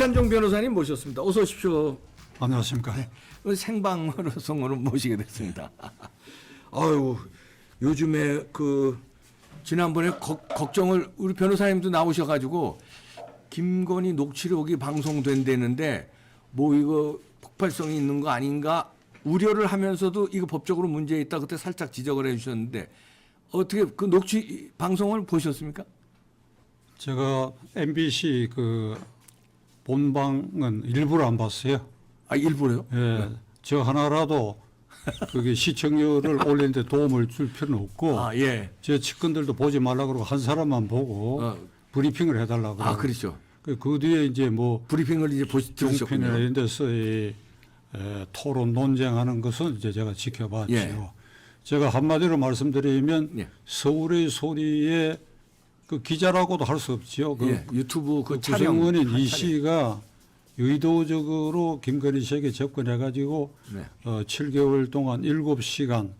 박찬종 변호사님 모셨습니다. 어서 오십시오. 안녕하십니까. 네. 생방송으로 모시게 됐습니다. 아유, 요즘에 지난번에 걱정을 우리 변호사님도 나오셔가지고 김건희 녹취록이 방송된다는데 뭐 이거 폭발성이 있는 거 아닌가 우려를 하면서도 이거 법적으로 문제 있다 그때 살짝 지적을 해주셨는데 어떻게 그 녹취 방송을 보셨습니까? 제가 MBC 본방은 일부러 안 봤어요. 아, 일부러요? 예, 네. 저 하나라도 그게 시청률을 올리는데 도움을 줄 필요는 없고, 아, 예. 제 측근들도 보지 말라 그러고 한 사람만 보고 브리핑을 해달라고. 아, 그렇죠. 그 뒤에 이제 뭐 브리핑을 이제 종편이나 들으셨군요. 이런 데서 토론 논쟁하는 것은 이제 제가 지켜봤죠. 예. 제가 한마디로 말씀드리면 예. 서울의 소리에 그 기자라고도 할 수 없지요. 예, 유튜브 촬영 구성원인 이 촬영. 씨가 의도적으로 김건희 씨에게 접근해가지고 네. 7개월 동안 7시간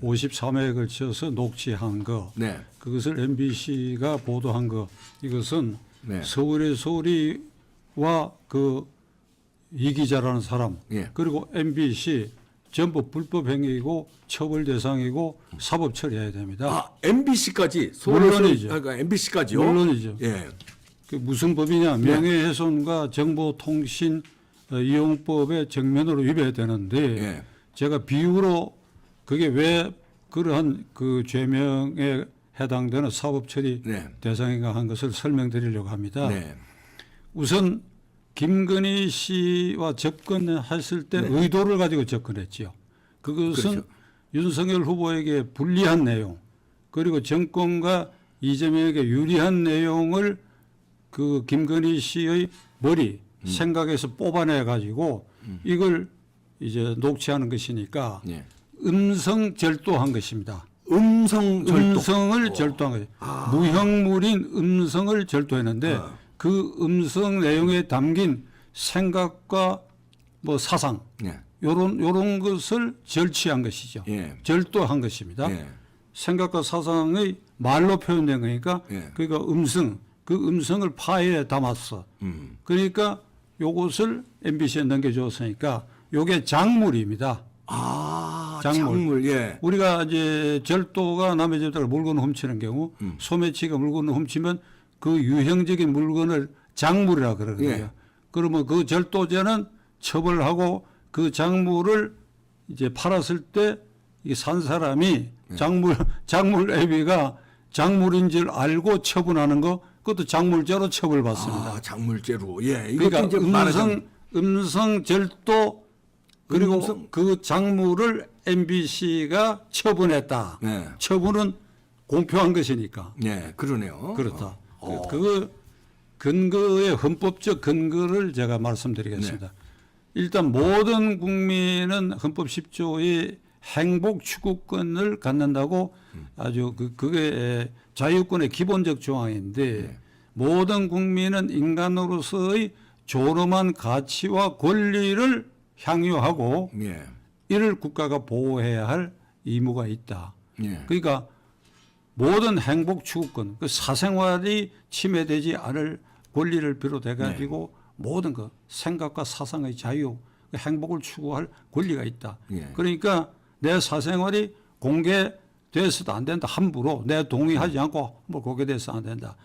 53회에 걸쳐서 녹취한 거, 네. 그것을 MBC가 보도한 거, 이것은 네. 서울의 소리와 이 기자라는 사람, 예. 그리고 MBC 전부 불법 행위이고 처벌 대상이고 사법 처리해야 됩니다. 아, MBC까지 물론이죠. 그러니까 MBC까지요. 물론이죠. 예. 그 무슨 법이냐? 명예훼손과 정보통신 이용법에 정면으로 위배되는데 예. 제가 비유로 그게 왜 그러한 그 죄명에 해당되는 사법처리 네. 대상인가 한 것을 설명드리려고 합니다. 네. 우선 김건희 씨와 접근했을 때 의도를 가지고 접근했지요. 그것은 그렇죠. 윤석열 후보에게 불리한 내용, 그리고 정권과 이재명에게 유리한 내용을 그 김건희 씨의 머리 생각에서 뽑아내 가지고 이걸 이제 녹취하는 것이니까 예. 음성 절도한 것입니다. 음성 절도. 음성을 절도한 거죠. 무형물인 음성을 절도했는데 그 음성 내용에 담긴 생각과 뭐 사상 예. 요런 것을 절취한 것이죠. 예. 절도한 것입니다. 예. 생각과 사상의 말로 표현된 거니까 예. 그러니까 그 음성을 파일에 담았어. 그러니까 요것을 MBC에 넘겨줬으니까 요게 작물입니다. 아, 작물. 작물. 예. 우리가 이제 절도가 남의 집에다가 물건을 훔치는 경우 소매치기가 물건을 훔치면 그 유형적인 물건을 작물이라 그러거든요. 예. 그러면 그 절도죄는 처벌하고 그 작물을 이제 팔았을 때 이 산 사람이 작물 애비가 작물인 줄 알고 처분하는 거 그것도 작물죄로 처벌받습니다. 아, 작물죄로. 예. 이것도 그러니까 이제 음성 절도 그리고 음성? 그 작물을 MBC가 처분했다. 네. 처분은 공표한 것이니까. 예, 그러네요. 그렇다. 그 근거의 헌법적 근거를 제가 말씀드리겠습니다. 일단 모든 국민은 헌법 10조의 행복 추구권을 갖는다고 아주 그게 자유권의 기본적 조항인데 모든 국민은 인간으로서의 존엄한 가치와 권리를 향유하고 예. 이를 국가가 보호해야 할 의무가 있다. 예. 그러니까 모든 행복 추구권, 그 사생활이 침해되지 않을 권리를 비롯해 가지고 모든 그 생각과 사상의 자유, 그 행복을 추구할 권리가 있다. 예. 그러니까 내 사생활이 공개돼서도 안 된다. 함부로 내 동의하지 않고 뭐 공개돼서 안 된다.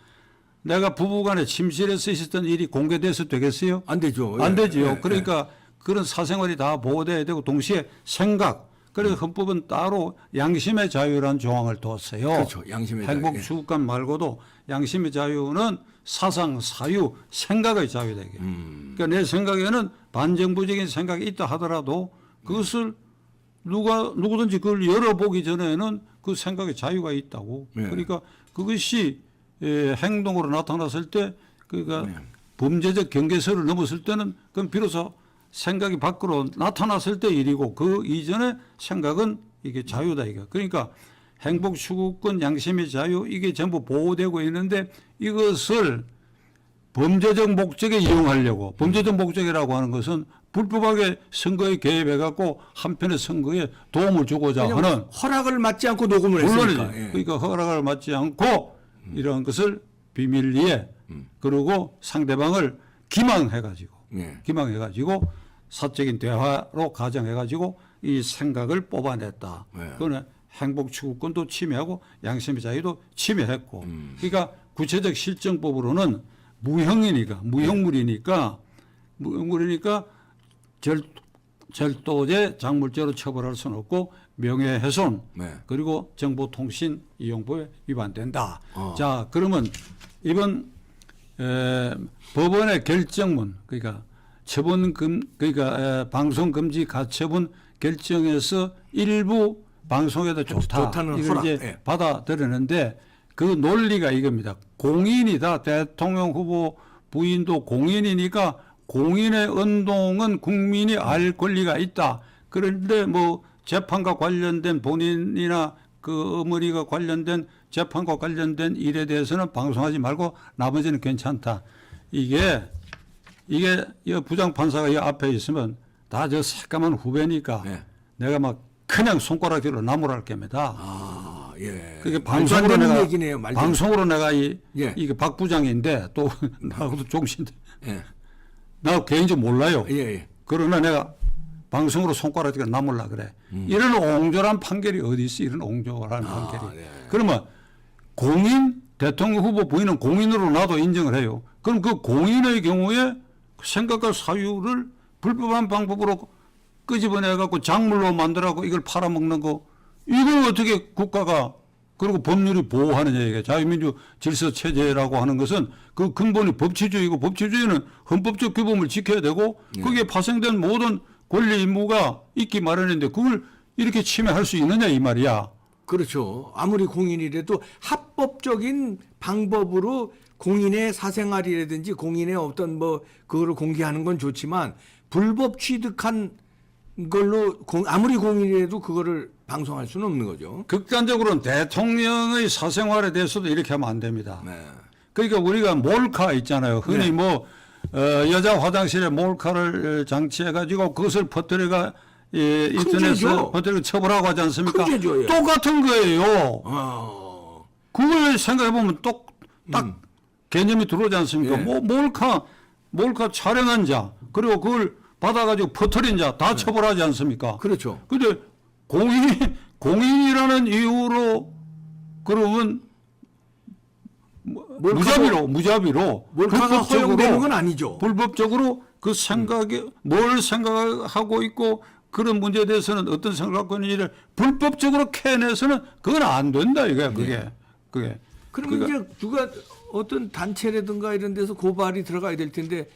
내가 부부간에 침실에서 있었던 일이 공개돼서 되겠어요? 안 되죠. 안 예. 되지요. 예. 그러니까 그런 사생활이 다 보호돼야 되고 동시에 생각. 그래서 헌법은 따로 양심의 자유라는 조항을 뒀어요. 그렇죠. 양심의 자유. 행복 예. 추구권 말고도 양심의 자유는 사상, 사유, 생각의 자유되게. 그러니까 내 생각에는 반정부적인 생각이 있다 하더라도 그것을 누구든지 그걸 열어보기 전에는 그 생각의 자유가 있다고. 예. 그러니까 그것이 행동으로 나타났을 때 그러니까 범죄적 경계선을 넘었을 때는 그건 비로소 생각이 밖으로 나타났을 때 일이고 그 이전에 생각은 이게 자유다 이거. 그러니까 행복 추구권, 양심의 자유 이게 전부 보호되고 있는데 이것을 범죄적 목적에 이용하려고 범죄적 목적이라고 하는 것은 불법하게 선거에 개입해 갖고 한편의 선거에 도움을 주고자 하는 허락을 받지 않고 녹음을 물론이죠. 했으니까. 예. 그러니까 허락을 받지 않고 이러한 것을 비밀리에 그리고 상대방을 기망해가지고 예. 기망해가지고 사적인 대화로 가정해가지고 이 생각을 뽑아냈다. 네. 그거는 행복 추구권도 침해하고 양심의 자유도 침해했고. 그러니까 구체적 실정법으로는 무형물이니까 절도죄, 작물죄로 처벌할 수는 없고 명예훼손 네. 그리고 정보통신 이용법에 위반된다. 어. 자, 그러면 이번 법원의 결정문 그러니까 방송 금지 가처분 결정에서 일부 방송에도 좋다는 이걸 허락. 이제 예. 받아들였는데 그 논리가 이겁니다. 공인이다. 대통령 후보 부인도 공인이니까 공인의 운동은 국민이 알 권리가 있다. 그런데 뭐 재판과 관련된 본인이나 그 어머니가 관련된 재판과 관련된 일에 대해서는 방송하지 말고 나머지는 괜찮다. 이게 이 부장판사가 이 앞에 있으면 다 저 새까만 후배니까 네. 내가 막 그냥 손가락 뒤로 나무랄 겁니다. 아, 예. 그게 말도 안 방송으로 되는 내가 얘기네요. 말도 안 방송으로 내가 예. 이게 박 부장인데 또 나하고도 종신데 예. 나 개인적으로 몰라요. 예, 예. 그러나 내가 방송으로 손가락 뒤로 나무라 그래. 이런 옹졸한 판결이 어디 있어? 이런 옹졸한 판결이. 네. 그러면 공인 대통령 후보 부인은 공인으로 나도 인정을 해요. 그럼 그 공인의 경우에 생각과 사유를 불법한 방법으로 끄집어내 갖고 작물로 만들어갖고 이걸 팔아먹는 거 이걸 어떻게 국가가 그리고 법률이 보호하느냐 이게 자유민주 질서 체제라고 하는 것은 그 근본이 법치주의고 법치주의는 헌법적 규범을 지켜야 되고 거기에 파생된 모든 권리 의무가 있기 마련인데 그걸 이렇게 침해할 수 있느냐 이 말이야. 그렇죠. 아무리 공인이라도 합법적인 방법으로 공인의 사생활이라든지 공인의 어떤 뭐 그거를 공개하는 건 좋지만 불법 취득한 걸로 아무리 공인이라도 그거를 방송할 수는 없는 거죠. 극단적으로는 대통령의 사생활에 대해서도 이렇게 하면 안 됩니다. 네. 그러니까 우리가 몰카 있잖아요. 흔히 네. 여자 화장실에 몰카를 장치해가지고 그것을 퍼뜨려가 인터넷에 죄죠. 퍼뜨려 처벌하고 하지 않습니까? 큰 죄죠, 예. 똑같은 거예요. 어. 그걸 생각해보면 딱 개념이 들어오지 않습니까? 예. 몰카 촬영한 자 그리고 그걸 받아가지고 퍼뜨린 자 다 처벌하지 않습니까? 그렇죠. 근데 공인이라는 이유로 그러면 무자비로 몰카가 허용되는 건 아니죠. 불법적으로 그 생각에 뭘 생각하고 있고 그런 문제에 대해서는 어떤 생각을 갖고 있는지를 불법적으로 캐내서는 그건 안 된다 이거야 그게. 그러면 이제 누가 어떤 단체라든가 이런 데서 고발이 들어가야 될 텐데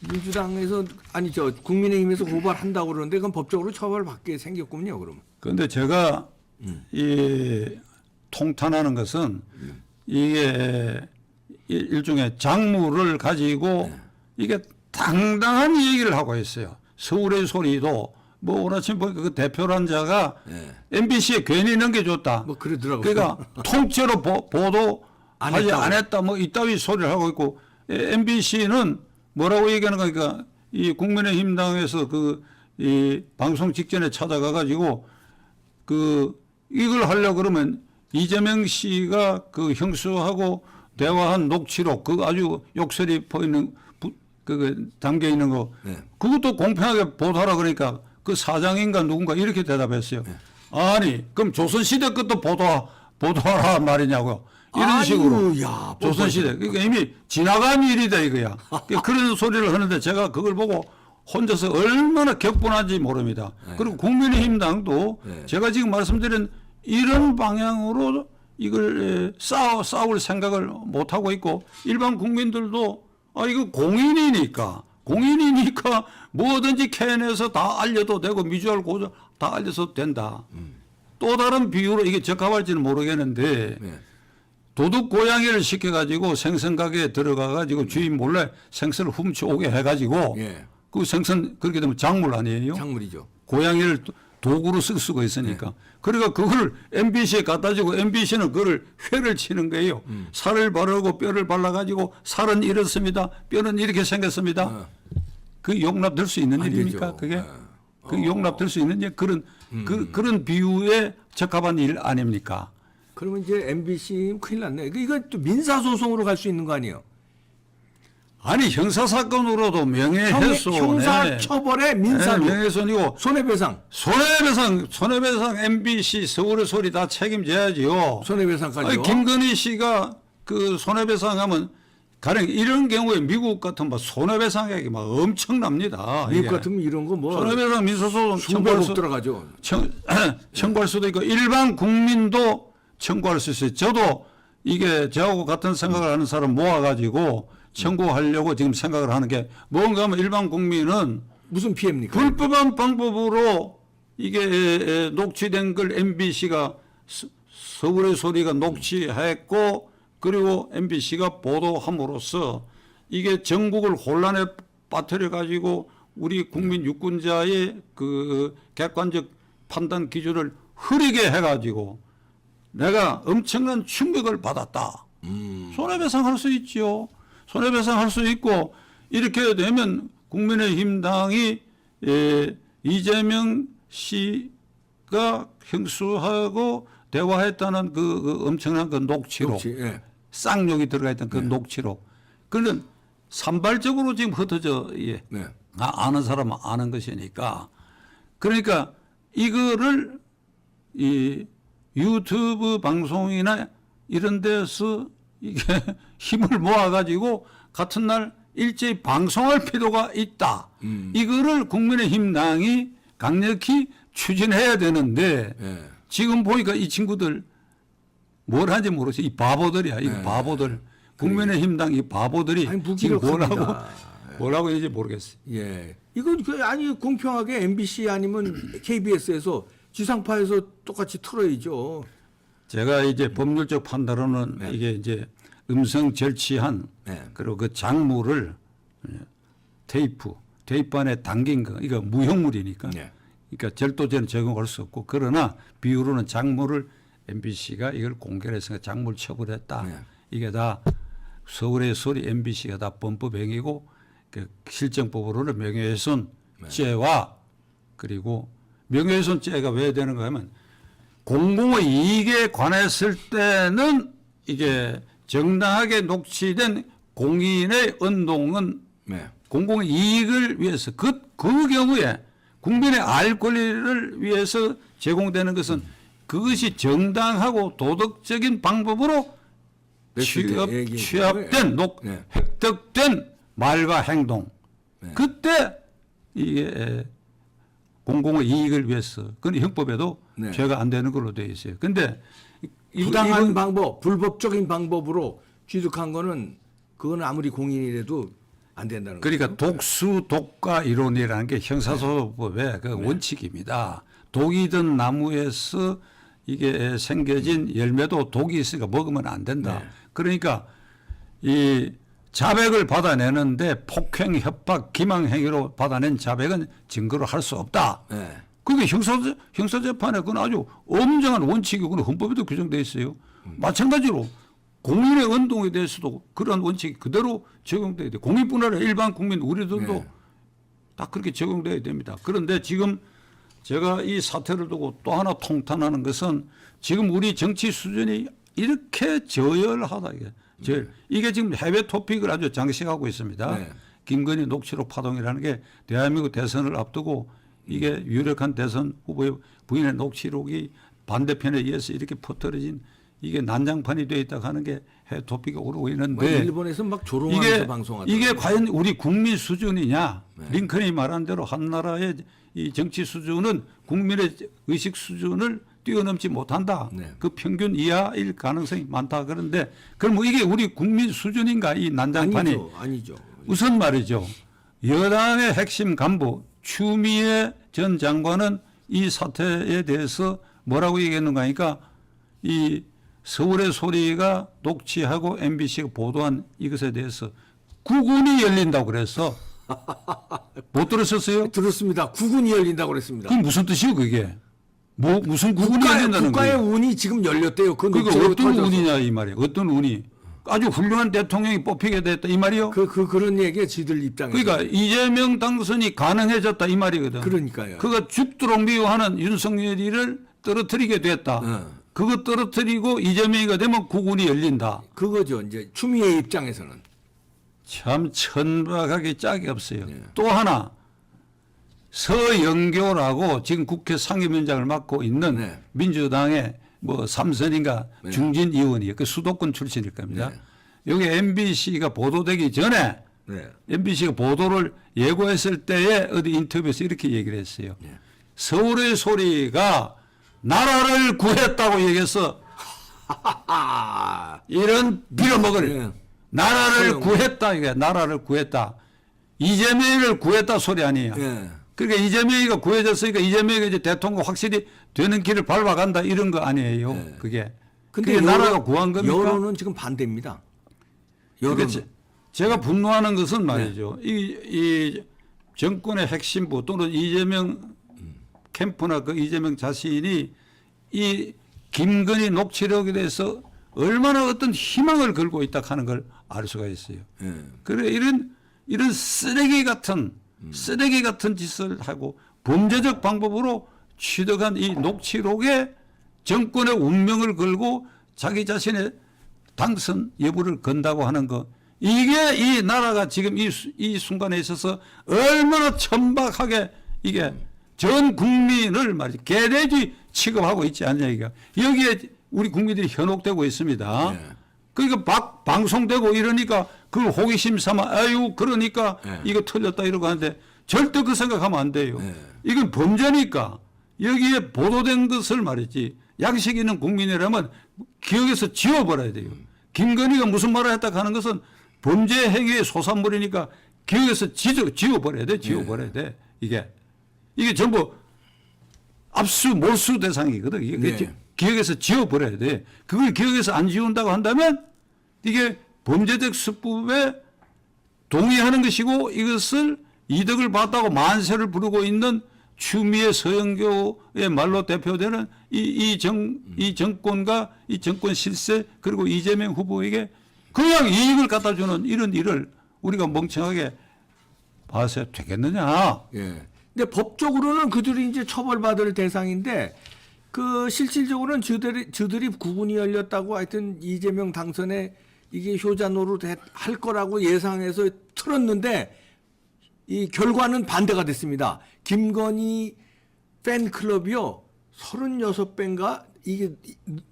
민주당에서 아니 저 국민의힘에서 고발한다고 그러는데 그건 법적으로 처벌받게 생겼군요. 그러면. 그런데 제가 이 통탄하는 것은 이게 일종의 작물을 가지고 이게 당당한 얘기를 하고 있어요. 서울의 소리도 뭐 오늘 아침 보니까 그 대표란 자가 MBC에 괜히 넘겨줬다. 뭐 그러더라고요. 그러니까 통째로 보도 안 하지 했다고. 안 했다 뭐 이따위 소리를 하고 있고 MBC는 뭐라고 얘기하는 거니까 이 국민의힘당에서 이 방송 직전에 찾아가 가지고 이걸 하려 그러면 이재명 씨가 그 형수하고 대화한 녹취록 그 아주 욕설이 보이는 담겨 있는 거 그것도 공평하게 보도하라 그러니까 그 사장인가 누군가 이렇게 대답했어요. 아니 그럼 조선시대 것도 보도하라 말이냐고요. 이런 식으로 야, 조선시대 그러니까 이미 지나간 일이다 이거야. 그런 소리를 하는데 제가 그걸 보고 혼자서 얼마나 격분한지 모릅니다. 그리고 국민의힘당도 제가 지금 말씀드린 이런 방향으로 이걸 싸울 생각을 못 하고 있고 일반 국민들도 이거 공인이니까 뭐든지 캐내서 다 알려도 되고 미주알 고조 다 알려서 된다. 또 다른 비유로 이게 적합할지는 모르겠는데 도둑 고양이를 시켜가지고 생선 가게에 들어가가지고 주인 몰래 생선을 훔쳐오게 해가지고 그 생선 그렇게 되면 작물 아니에요? 작물이죠. 고양이를 도구로 쓸 수가 있으니까. 그러니까 그걸 MBC에 갖다 주고 MBC는 그걸 회를 치는 거예요. 살을 바르고 뼈를 발라가지고 살은 이렇습니다. 뼈는 이렇게 생겼습니다. 그 용납될 수 있는 일입니까? 되죠. 그게? 그 용납될 수 있는 일 그런 비유에 적합한 일 아닙니까? 그러면 이제 MBC 큰일 났네. 이거 또 민사소송으로 갈 수 있는 거 아니에요? 아니 형사사건으로도 명예훼손에 형사처벌의 민사도 명예훼손이고 손해배상 손해배상 MBC 서울의 소리 다 책임져야지요. 손해배상까지요. 아니, 김건희 씨가 그 손해배상하면 가령 이런 경우에 미국 같은 뭐 손해배상액이 막 엄청납니다. 미국 이게. 같으면 이런 거 뭐 손해배상 민소소송 수백억 들어가죠. 청구할 수도 있고 일반 국민도 청구할 수 있어요. 저도 이게 저하고 같은 생각을 하는 사람 모아가지고 청구하려고 지금 생각을 하는 게 뭔가 하면 일반 국민은 무슨 피해입니까? 불법한 방법으로 이게 녹취된 걸 MBC가 서울의 소리가 녹취했고 그리고 MBC가 보도함으로써 이게 전국을 혼란에 빠뜨려 가지고 우리 국민 유권자의 그 객관적 판단 기준을 흐리게 해가지고 내가 엄청난 충격을 받았다. 손해배상할 수 있지요. 손해배상할 수 있고 이렇게 되면 국민의힘 당이 이재명 씨가 형수하고 대화했다는 그 엄청난 그 녹취록, 예. 쌍욕이 들어가 있던 그 녹취록. 그는 산발적으로 지금 흩어져 예. 네. 아는 사람은 아는 것이니까. 그러니까 이거를 이 유튜브 방송이나 이런 데서 이게 힘을 모아가지고 같은 날 일제히 방송할 필요가 있다. 이거를 국민의힘 당이 강력히 추진해야 되는데 예. 지금 보니까 이 친구들 뭘 하는지 모르겠어요. 이 바보들이야. 이 바보들. 국민의힘 당 이 바보들이 아니, 지금 무기력합니다. 뭐라고 해야지 모르겠어요. 예. 이거 아니 공평하게 MBC 아니면 KBS에서 지상파에서 똑같이 틀어야죠. 제가 이제 법률적 판단으로는 네. 이게 이제 음성 절취한 네. 그리고 그 작물을 테이프 안에 담긴 거 이거 무형물이니까 네. 그러니까 절도죄는 적용할 수 없고 그러나 비유로는 작물을 MBC가 이걸 공개를 해서 작물 처벌했다. 네. 이게 다 서울의 소리 MBC가 다 범법행위고 그 실정법으로는 명예훼손죄와 그리고 명예훼손죄가 왜 되는가 하면 공공의 이익에 관했을 때는 이게 정당하게 녹취된 공인의 언동은 네. 공공의 이익을 위해서 그 경우에 국민의 알 권리를 위해서 제공되는 것은 그것이 정당하고 도덕적인 방법으로 취합된 네. 획득된 말과 행동. 네. 그때 이게 공공의 이익을 위해서 그건 형법에도 네. 죄가 안 되는 걸로 되어 있어요. 근데 부당한 방법, 불법적인 방법으로 취득한 거는 그거는 아무리 공인이라도 안 된다는 거죠. 그러니까 독수 독가 이론이라는 게 형사소송법의 그 원칙입니다. 독이 든 나무에서 이게 생겨진 열매도 독이 있으니까 먹으면 안 된다. 네. 그러니까 이 자백을 받아내는데 폭행, 협박, 기망행위로 받아낸 자백은 증거로 할 수 없다. 네. 그게 형사재판에 그건 아주 엄정한 원칙이고 그건 헌법에도 규정되어 있어요. 마찬가지로 공인의 운동에 대해서도 그런 원칙이 그대로 적용돼야 돼. 공인뿐 아니라 일반 국민 우리들도 네. 다 그렇게 적용돼야 됩니다. 그런데 지금 제가 이 사태를 두고 또 하나 통탄하는 것은 지금 우리 정치 수준이 이렇게 저열하다. 이게 지금 해외 토픽을 아주 장식하고 있습니다. 네. 김건희 녹취록 파동이라는 게 대한민국 대선을 앞두고 이게 유력한 대선 후보의 부인의 녹취록이 반대편에 의해서 이렇게 퍼뜨려진 이게 난장판이 되어 있다고 하는 게 해외 토픽이 오르고 뭐 있는데 일본에서 막 조롱하면서 방송하더라고요. 이게 과연 우리 국민 수준이냐? 네. 링컨이 말한 대로 한 나라의 이 정치 수준은 국민의 의식 수준을 뛰어넘지 못한다. 네. 그 평균 이하일 가능성이 많다. 그런데 그럼 뭐 이게 우리 국민 수준인가 이 난장판이? 아니죠. 우선 말이죠. 여당의 핵심 간부 추미애 전 장관은 이 사태에 대해서 뭐라고 얘기했는가 하니까 이 서울의 소리가 녹취하고 MBC가 보도한 이것에 대해서 구군이 열린다고 그래서 못 들으셨어요? 들었습니다. 구군이 열린다고 그랬습니다. 그게 무슨 뜻이요 그게? 뭐 무슨 구군이 열린다는 국가의 거예요? 운이 지금 열렸대요. 그러니까 어떤 운이냐 이 말이에요. 어떤 운이 아주 훌륭한 대통령이 뽑히게 됐다 이 말이요? 그런 얘기가 지들 입장에서. 그러니까 이재명 당선이 가능해졌다 이 말이거든. 그러니까요. 그가 죽도록 미워하는 윤석열이를 떨어뜨리게 됐다. 그거 떨어뜨리고 이재명이가 되면 구군이 열린다. 그거죠. 이제 추미애 입장에서는. 참 천박하게 짝이 없어요. 네. 또 하나 서영교라고 지금 국회 상임위원장을 맡고 있는 네. 민주당의 뭐 삼선인가 네. 중진 의원이에요. 그 수도권 출신일 겁니다. 네. 여기 MBC가 보도되기 전에 네. MBC가 보도를 예고했을 때에 어디 인터뷰에서 이렇게 얘기를 했어요. 네. 서울의 소리가 나라를 구했다고 얘기해서 이런 빌어먹을 네. 나라를 소용. 구했다 이게 나라를 구했다. 이재명을 구했다 소리 아니에요. 네. 그러니까 이재명이가 구해졌으니까 이재명이 이제 대통령 확실히 되는 길을 밟아간다 이런 거 아니에요. 네. 그게. 근데 그게 나라가 구한 겁니까? 여론은 지금 반대입니다. 여론. 그러니까 제가 분노하는 것은 말이죠. 이 정권의 핵심부 또는 이재명 캠프나 그 이재명 자신이 이 김건희 녹취록에 대해서 얼마나 어떤 희망을 걸고 있다 하는 걸 알 수가 있어요. 네. 그래 이런 쓰레기 같은 짓을 하고 범죄적 방법으로 취득한 이 녹취록에 정권의 운명을 걸고 자기 자신의 당선 여부를 건다고 하는 것, 이게 이 나라가 지금 이 순간에 있어서 얼마나 천박하게 이게 전 국민을 말이죠 개돼지 취급하고 있지 않냐 이게. 여기에 우리 국민들이 현혹되고 있습니다. 네. 그러니까 방송되고 이러니까 그걸 호기심 삼아 아유 그러니까 네. 이거 틀렸다 이러고 하는데 절대 그 생각하면 안 돼요. 네. 이건 범죄니까 여기에 보도된 것을 말이지 양식 있는 국민이라면 기억에서 지워버려야 돼요. 김건희가 무슨 말을 했다 하는 것은 범죄 행위의 소산물이니까 기억에서 지워버려야 돼. 지워버려야 돼. 이게 전부 압수 몰수 대상이거든. 이게 네. 기억에서 지워버려야 돼. 그걸 기억에서 안 지운다고 한다면 이게 범죄적 수법에 동의하는 것이고 이것을 이득을 봤다고 만세를 부르고 있는 추미애 서영교의 말로 대표되는 이 정권과 이 정권 실세 그리고 이재명 후보에게 그냥 이익을 갖다 주는 이런 일을 우리가 멍청하게 봐서 되겠느냐. 예. 근데 법적으로는 그들이 이제 처벌받을 대상인데 그 실질적으로는 저들이 구분이 열렸다고 하여튼 이재명 당선에 이게 효자 노릇 할 거라고 예상해서 틀었는데 이 결과는 반대가 됐습니다. 김건희 팬클럽이요 36배인가 이게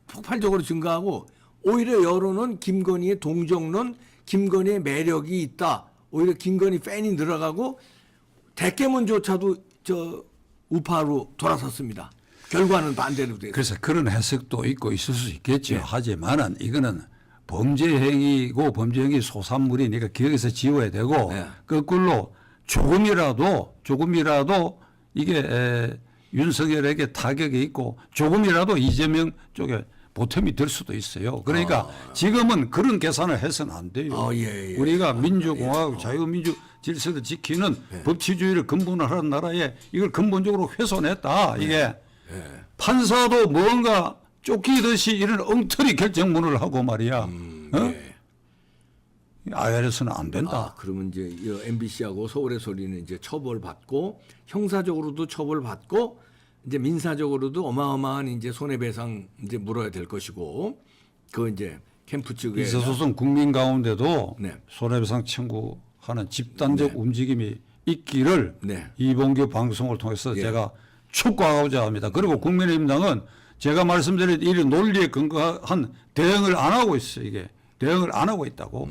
폭발적으로 증가하고 오히려 여론은 김건희의 동정론, 김건희의 매력이 있다. 오히려 김건희 팬이 늘어가고 대깨문조차도 저 우파로 돌아섰습니다. 결과는 반대로 됐어요. 그래서 그런 해석도 있고 있을 수 있겠죠. 네. 하지만은 이거는 범죄 행위고 범죄 행위 소산물이니까 기억에서 지워야 되고 네. 거꾸로 조금이라도 이게 윤석열에게 타격이 있고 조금이라도 이재명 쪽에 보탬이 될 수도 있어요. 그러니까 지금은 그런 계산을 해서는 안 돼요. 예. 우리가 민주공화국 자유민주 질서를 지키는 법치주의를 근본으로 하는 나라에 이걸 근본적으로 훼손했다. 이게 판사도 뭔가 쫓기듯이 이런 엉터리 결정문을 하고 말이야. 예. IRS는 안 된다. 그러면 이제 MBC하고 서울의 소리는 이제 처벌받고 형사적으로도 처벌받고 이제 민사적으로도 어마어마한 이제 손해배상 이제 물어야 될 것이고 그 이제 캠프 측에 민사소송 국민 가운데도 네. 손해배상 청구하는 집단적 움직임이 있기를 네. 이봉규 방송을 통해서 예. 제가 촉구하고자 합니다. 그리고 국민의힘당은 제가 말씀드린 이 논리에 근거한 대응을 안 하고 있어요. 이게 대응을 안 하고 있다고.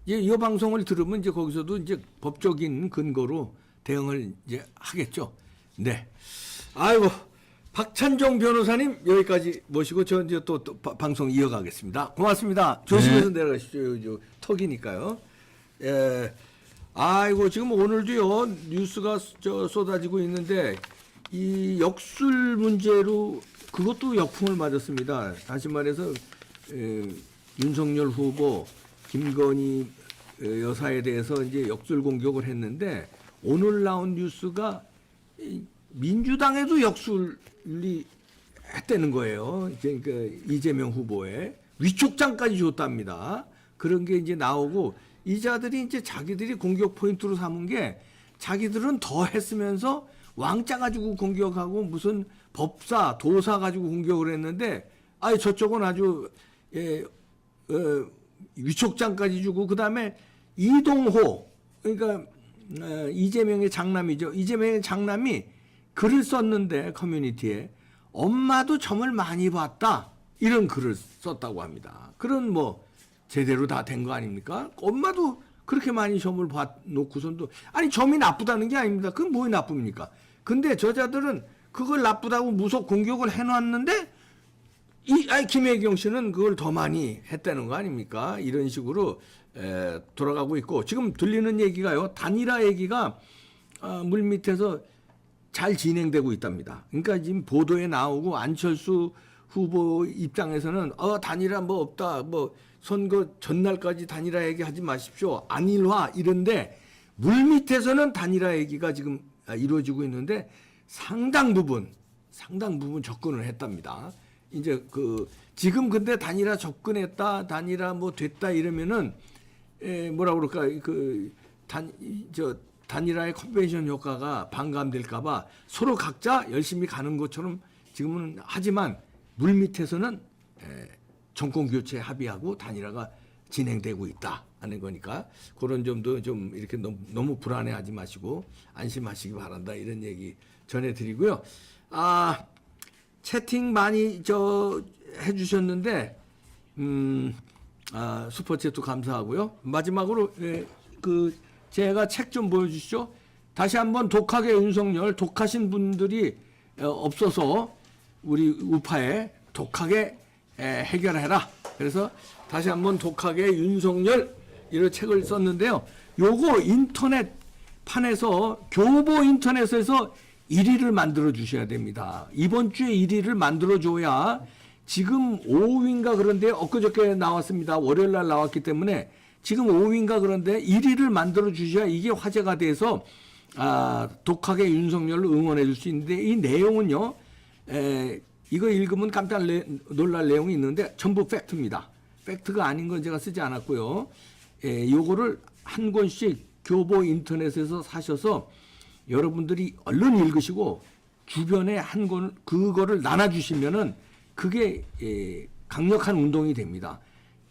이 방송을 들으면 이제 거기서도 이제 법적인 근거로 대응을 이제 하겠죠. 네. 아이고 박찬정 변호사님 여기까지 모시고 저 이제 또 방송 이어가겠습니다. 고맙습니다. 조심해서 내려가십시오. 저 턱이니까요. 예. 아이고 지금 오늘도요 뉴스가 쏟아지고 있는데 이 역술 문제로 그것도 역풍을 맞았습니다. 다시 말해서 윤석열 후보 김건희 여사에 대해서 이제 역술 공격을 했는데 오늘 나온 뉴스가 민주당에도 역술이 했다는 거예요. 그러니까 이재명 후보의 위촉장까지 줬답니다. 그런 게 이제 나오고 이자들이 이제 자기들이 공격 포인트로 삼은 게 자기들은 더 했으면서 왕자 가지고 공격하고 무슨 법사, 도사 가지고 공격을 했는데 저쪽은 아주 위촉장까지 주고 그다음에 이동호, 그러니까 이재명의 장남이죠. 이재명의 장남이 글을 썼는데 커뮤니티에 엄마도 점을 많이 봤다 이런 글을 썼다고 합니다. 그런 뭐 제대로 다 된 거 아닙니까? 엄마도 그렇게 많이 점을 봐놓고선도 아니 점이 나쁘다는 게 아닙니다. 그건 뭐에 나쁩니까? 근데 저자들은 그걸 나쁘다고 무속 공격을 해놨는데 김혜경 씨는 그걸 더 많이 했다는 거 아닙니까? 이런 식으로 돌아가고 있고 지금 들리는 얘기가요. 단일화 얘기가 물밑에서 잘 진행되고 있답니다. 그러니까 지금 보도에 나오고 안철수 후보 입장에서는 단일화 뭐 없다. 뭐 선거 전날까지 단일화 얘기하지 마십시오. 안일화 이런데 물밑에서는 단일화 얘기가 지금 이루어지고 있는데 상당 부분 접근을 했답니다. 이제 지금 근데 단일화 접근했다, 단일화 뭐 됐다 이러면은 뭐라 그럴까 단일화의 컨벤션 효과가 반감될까봐 서로 각자 열심히 가는 것처럼 지금은 하지만 물밑에서는 정권 교체 합의하고 단일화가 진행되고 있다 하는 거니까 그런 점도 좀 이렇게 너무 불안해하지 마시고 안심하시기 바란다 이런 얘기 전해드리고요. 채팅 많이 해주셨는데 슈퍼챗도 감사하고요. 마지막으로 제가 책 좀 보여주시죠. 다시 한번 독하게 윤석열 독하신 분들이 없어서 우리 우파에 독하게 해결해라. 그래서 다시 한번 독하게 윤석열 이런 책을 썼는데요. 요거 인터넷 판에서 교보 인터넷에서 1위를 만들어 주셔야 됩니다. 이번 주에 1위를 만들어 줘야 지금 5위인가 그런데 엊그저께 나왔습니다. 월요일 날 나왔기 때문에 지금 5위인가 그런데 1위를 만들어 주셔야 이게 화제가 돼서 독하게 윤석열을 응원해 줄 수 있는데 이 내용은요. 이거 읽으면 깜짝 놀랄 내용이 있는데 전부 팩트입니다. 팩트가 아닌 건 제가 쓰지 않았고요. 요거를 한 권씩 교보 인터넷에서 사셔서 여러분들이 얼른 읽으시고 주변에 한 권 그거를 나눠주시면은 그게 강력한 운동이 됩니다.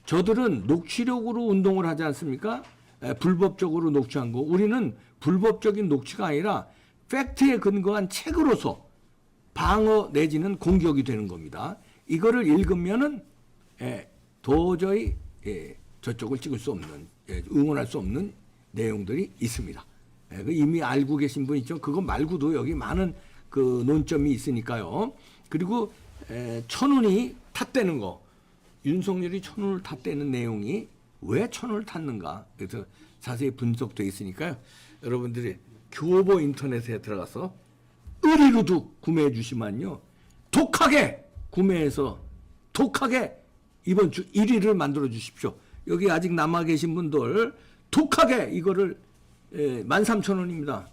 저들은 녹취력으로 운동을 하지 않습니까? 불법적으로 녹취한 거. 우리는 불법적인 녹취가 아니라 팩트에 근거한 책으로서 방어 내지는 공격이 되는 겁니다. 이거를 읽으면은 도저히 저쪽을 찍을 수 없는 응원할 수 없는 내용들이 있습니다. 이미 알고 계신 분 있죠. 그거 말고도 여기 많은 그 논점이 있으니까요. 그리고 천운이 탓대는 거. 윤석열이 천운을 탓대는 내용이 왜 천운을 탔는가. 그래서 자세히 분석되어 있으니까요. 여러분들이 교보 인터넷에 들어가서 의리로도 구매해 주시면요. 독하게 구매해서 독하게 이번 주 1위를 만들어 주십시오. 여기 아직 남아 계신 분들 독하게 이거를 13,000원입니다.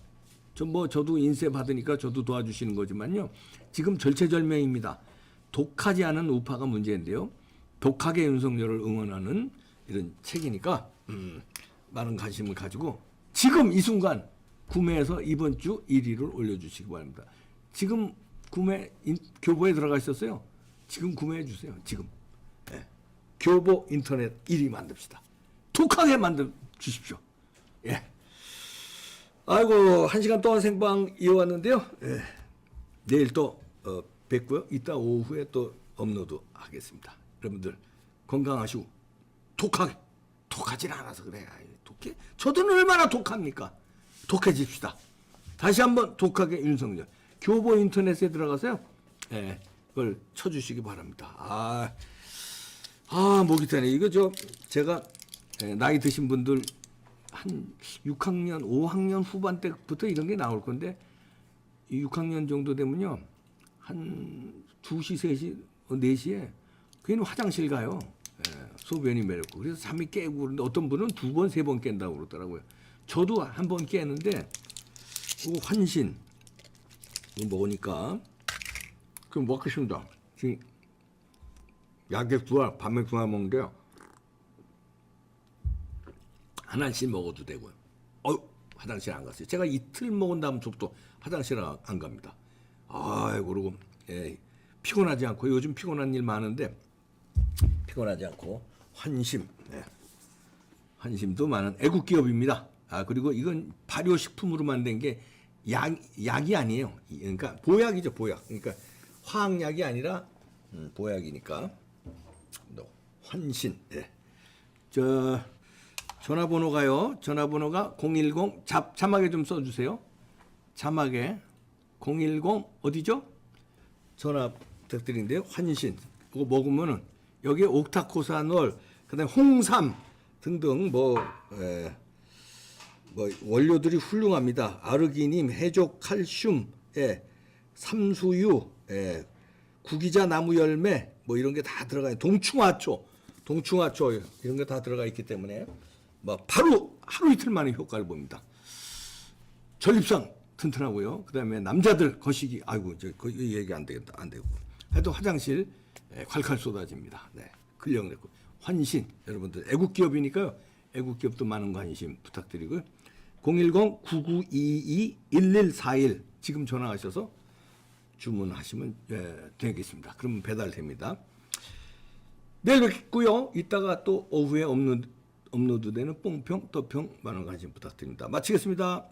저도 인쇄 받으니까 저도 도와주시는 거지만요. 지금 절체절명입니다. 독하지 않은 우파가 문제인데요. 독하게 윤석열을 응원하는 이런 책이니까 많은 관심을 가지고 지금 이 순간 구매해서 이번 주 1위를 올려주시기 바랍니다. 지금 교보에 들어가셨어요? 지금 구매해 주세요. 지금. 교보 인터넷 1위 만듭시다. 독하게 만들어 주십시오. 예. 아이고 1시간 동안 생방 이어왔는데요. 내일 또 뵙고요. 이따 오후에 또 업로드 하겠습니다. 여러분들 건강하시고 독하진 않아서 그래. 독해? 저들은 얼마나 독합니까? 독해집시다. 다시 한번 독하게 윤석열. 교보 인터넷에 들어가서요. 그걸 쳐주시기 바랍니다. 목이 타네. 이거 제가 나이 드신 분들 한 6학년, 5학년 후반 때부터 이런 게 나올 건데 6학년 정도 되면요. 한 2시, 3시, 4시에 괜히 화장실 가요. 소변이 메렸고. 그래서 잠이 깨고 그러는데 어떤 분은 2번, 3번 깬다고 그러더라고요. 저도 한 번 깨는데 환신 이거 먹으니까 그럼 먹겠습니다. 지금 약에 2알, 밤에 2알 먹는데요. 하나씩 먹어도 되고요. 화장실 안 갔어요. 제가 이틀 먹은 다음부터 화장실 안 갑니다. 그리고 피곤하지 않고 요즘 피곤한 일 많은데 피곤하지 않고 환심. 환심도 많은 애국 기업입니다. 그리고 이건 발효식품으로 만든 게 약이 아니에요. 그러니까 보약이죠, 보약. 그러니까 화학약이 아니라 보약이니까. 환신. 예. 저 전화번호가요. 전화번호가 010 자막에 좀 써주세요. 자막에 010 어디죠? 전화 부탁드리는데요. 환신. 그거 먹으면은 여기에 옥타코사놀, 그다음에 홍삼 등등 뭐 원료들이 훌륭합니다. 아르기닌, 해족, 칼슘, 삼수유, 구기자 나무 열매 뭐 이런 게 다 들어가요. 동충하초 이런 게 다 들어가 있기 때문에 뭐 바로 하루 이틀 만에 효과를 봅니다. 전립선 튼튼하고요. 그다음에 남자들 거시기 아이고 그 얘기 안 되겠다 안 되고 하여튼 화장실 콸콸 쏟아집니다. 네, 근력냈고 환신 여러분들 애국 기업이니까요. 애국 기업도 많은 관심 부탁드리고요. 010-9922-1141 지금 전화하셔서 주문하시면 되겠습니다. 그러면 배달됩니다. 내일 뵙고요. 이따가 또 오후에 업로드되는 뽕평, 떠평 많은 관심 부탁드립니다. 마치겠습니다.